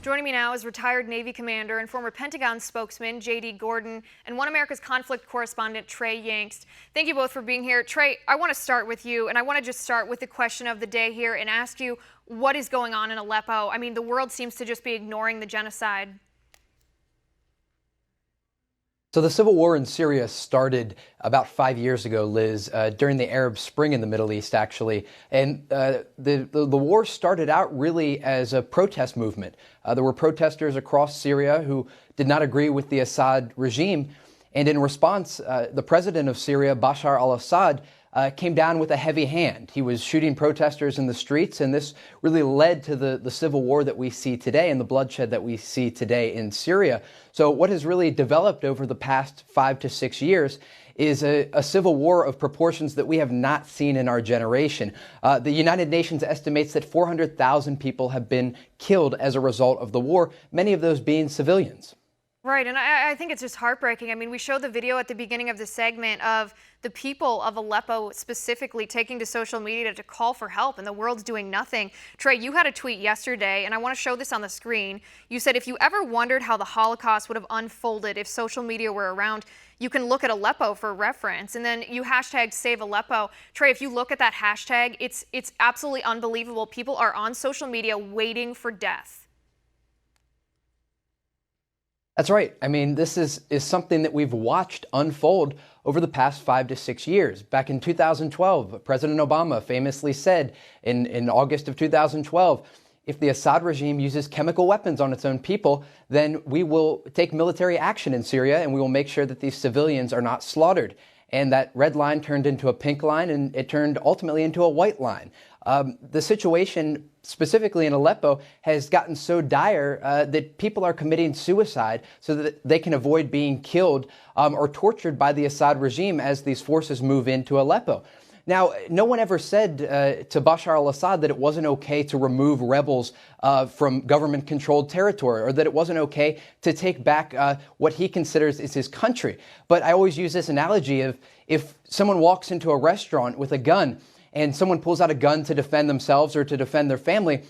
Joining me now is retired Navy commander and former Pentagon spokesman J.D. Gordon and One America's conflict correspondent Trey Yingst. Thank you both for being here. Trey, I want to start with you, and I want to just start with the question of the day here and ask you what is going on in Aleppo. I mean, the world seems to just be ignoring the genocide. So the civil war in Syria started about 5 years ago, Liz, during the Arab Spring in the Middle East, actually. And the war started out really as a protest movement. There were protesters across Syria who did not agree with the Assad regime. And in response, the president of Syria, Bashar al-Assad, came down with a heavy hand. He was shooting protesters in the streets, and this really led to the civil war that we see today and the bloodshed that we see today in Syria. So what has really developed over the past 5 to 6 years is a civil war of proportions that we have not seen in our generation. The United Nations estimates that 400,000 people have been killed as a result of the war, many of those being civilians. Right, and I think it's just heartbreaking. I mean, we showed the video at the beginning of the segment of the people of Aleppo specifically taking to social media to call for help, and the world's doing nothing. Trey, you had a tweet yesterday, and I want to show this on the screen. You said, if you ever wondered how the Holocaust would have unfolded if social media were around, you can look at Aleppo for reference. And then you hashtag Save Aleppo. Trey, if you look at that hashtag, it's absolutely unbelievable. People are on social media waiting for death. That's right. I mean, this is something that we've watched unfold over the past 5 to 6 years. Back in 2012, President Obama famously said in August of 2012, if the Assad regime uses chemical weapons on its own people, then we will take military action in Syria and we will make sure that these civilians are not slaughtered. And that red line turned into a pink line, and it turned ultimately into a white line. The situation specifically in Aleppo has gotten so dire that people are committing suicide so that they can avoid being killed or tortured by the Assad regime as these forces move into Aleppo. Now, no one ever said to Bashar al-Assad that it wasn't okay to remove rebels from government-controlled territory, or that it wasn't okay to take back what he considers is his country. But I always use this analogy of if someone walks into a restaurant with a gun and someone pulls out a gun to defend themselves or to defend their family,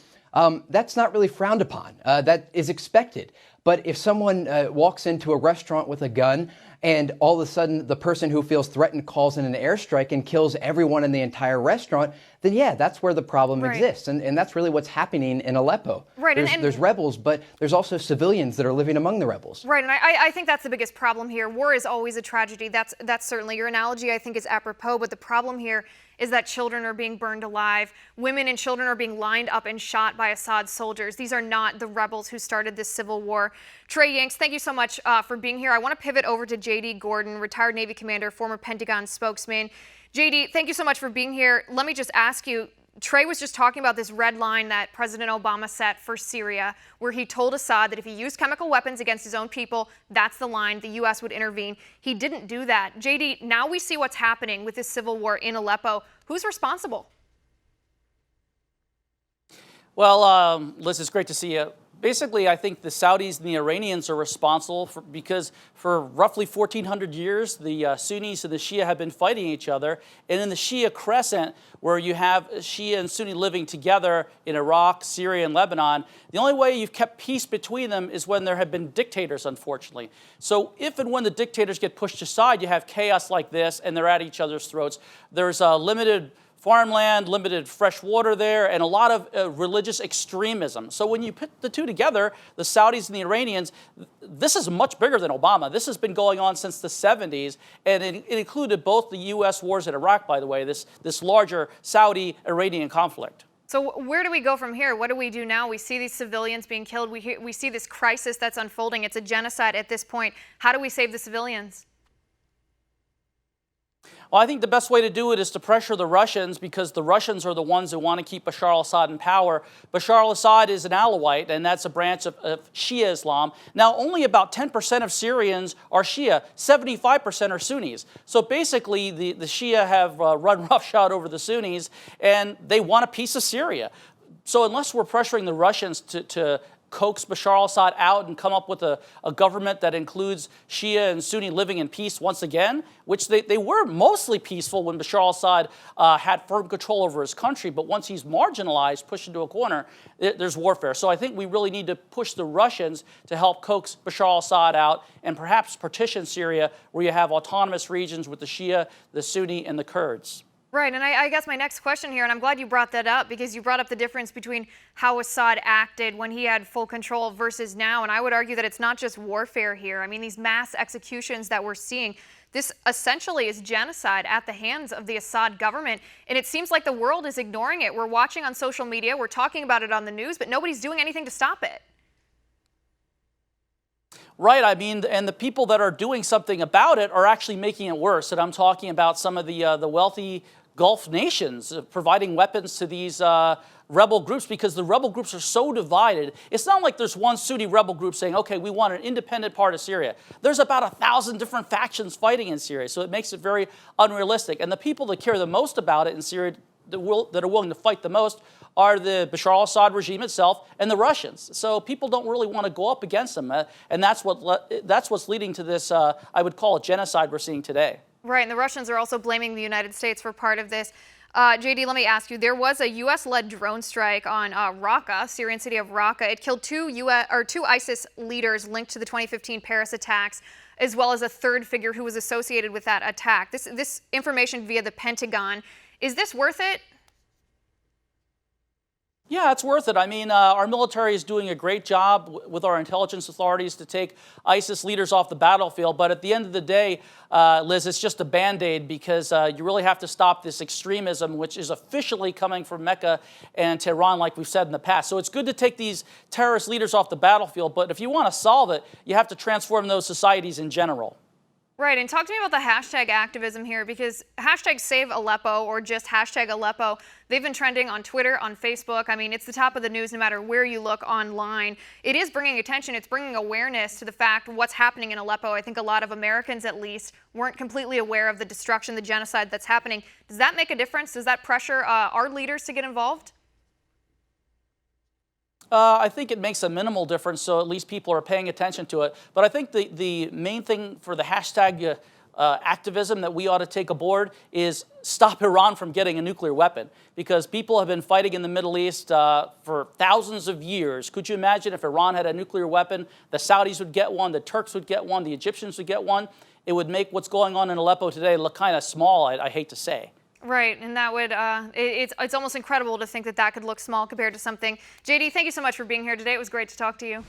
that's not really frowned upon. That is expected. But if someone walks into a restaurant with a gun and all of a sudden the person who feels threatened calls in an airstrike and kills everyone in the entire restaurant, then yeah, that's where the problem exists. And that's really what's happening in Aleppo. Right. There's rebels, but there's also civilians that are living among the rebels. Right, and I think that's the biggest problem here. War is always a tragedy. That's certainly, your analogy I think is apropos, but the problem here is that children are being burned alive. Women and children are being lined up and shot by Assad soldiers. These are not the rebels who started this civil war. Trey Yingst, thank you so much for being here. I want to pivot over to J.D. Gordon, retired Navy commander, former Pentagon spokesman. J.D., thank you so much for being here. Let me just ask you, Trey was just talking about this red line that President Obama set for Syria, where he told Assad that if he used chemical weapons against his own people, that's the line, the U.S. would intervene. He didn't do that. J.D., now we see what's happening with this civil war in Aleppo. Who's responsible? Well, Liz, it's great to see you. Basically, I think the Saudis and the Iranians are responsible because for roughly 1,400 years, the Sunnis and the Shia have been fighting each other. And in the Shia crescent, where you have Shia and Sunni living together in Iraq, Syria, and Lebanon, the only way you've kept peace between them is when there have been dictators, unfortunately. So if and when the dictators get pushed aside, you have chaos like this, and they're at each other's throats. There's limited farmland, limited fresh water there, and a lot of religious extremism. So when you put the two together, the Saudis and the Iranians, this is much bigger than Obama. This has been going on since the 70s, and it included both the U.S. wars in Iraq, by the way, this larger Saudi-Iranian conflict. So where do we go from here? What do we do now? We see these civilians being killed. We see this crisis that's unfolding. It's a genocide at this point. How do we save the civilians? Well, I think the best way to do it is to pressure the Russians, because the Russians are the ones who want to keep Bashar al-Assad in power. Bashar al-Assad is an Alawite, and that's a branch of Shia Islam. Now, only about 10% of Syrians are Shia. 75% are Sunnis. So basically, the Shia have run roughshod over the Sunnis, and they want a piece of Syria. So unless we're pressuring the Russians to coax Bashar al-Assad out and come up with a government that includes Shia and Sunni living in peace once again, which they were mostly peaceful when Bashar al-Assad had firm control over his country. But once he's marginalized, pushed into a corner, there's warfare. So I think we really need to push the Russians to help coax Bashar al-Assad out and perhaps partition Syria, where you have autonomous regions with the Shia, the Sunni, and the Kurds. Right, and I guess my next question here, and I'm glad you brought that up, because you brought up the difference between how Assad acted when he had full control versus now, and I would argue that it's not just warfare here. I mean, these mass executions that we're seeing, this essentially is genocide at the hands of the Assad government, and it seems like the world is ignoring it. We're watching on social media, we're talking about it on the news, but nobody's doing anything to stop it. Right, I mean, and the people that are doing something about it are actually making it worse. And I'm talking about some of the wealthy Gulf nations providing weapons to these rebel groups, because the rebel groups are so divided. It's not like there's one Sunni rebel group saying, okay, we want an independent part of Syria. There's about 1,000 different factions fighting in Syria, so it makes it very unrealistic. And the people that care the most about it in Syria, that are willing to fight the most, are the Bashar al-Assad regime itself and the Russians. So people don't really want to go up against them, and that's what's leading to this, I would call it, genocide we're seeing today. Right, and the Russians are also blaming the United States for part of this. JD, let me ask you, there was a U.S.-led drone strike on Raqqa, Syrian city of Raqqa. It killed two ISIS leaders linked to the 2015 Paris attacks, as well as a third figure who was associated with that attack. This information via the Pentagon. Is this worth it? Yeah, it's worth it. I mean, our military is doing a great job with our intelligence authorities to take ISIS leaders off the battlefield. But at the end of the day, Liz, it's just a Band-Aid, because you really have to stop this extremism, which is officially coming from Mecca and Tehran, like we've said in the past. So it's good to take these terrorist leaders off the battlefield. But if you want to solve it, you have to transform those societies in general. Right, and talk to me about the hashtag activism here, because hashtag Save Aleppo or just hashtag Aleppo, they've been trending on Twitter, on Facebook. I mean, it's the top of the news no matter where you look online. It is bringing attention, it's bringing awareness to the fact what's happening in Aleppo. I think a lot of Americans, at least, weren't completely aware of the destruction, the genocide that's happening. Does that make a difference? Does that pressure our leaders to get involved? I think it makes a minimal difference, so at least people are paying attention to it. But I think the main thing for the hashtag activism that we ought to take aboard is stop Iran from getting a nuclear weapon, because people have been fighting in the Middle East for thousands of years. Could you imagine if Iran had a nuclear weapon? The Saudis would get one, the Turks would get one, the Egyptians would get one. It would make what's going on in Aleppo today look kind of small, I hate to say. Right, and that would, it's almost incredible to think that that could look small compared to something. JD, thank you so much for being here today. It was great to talk to you.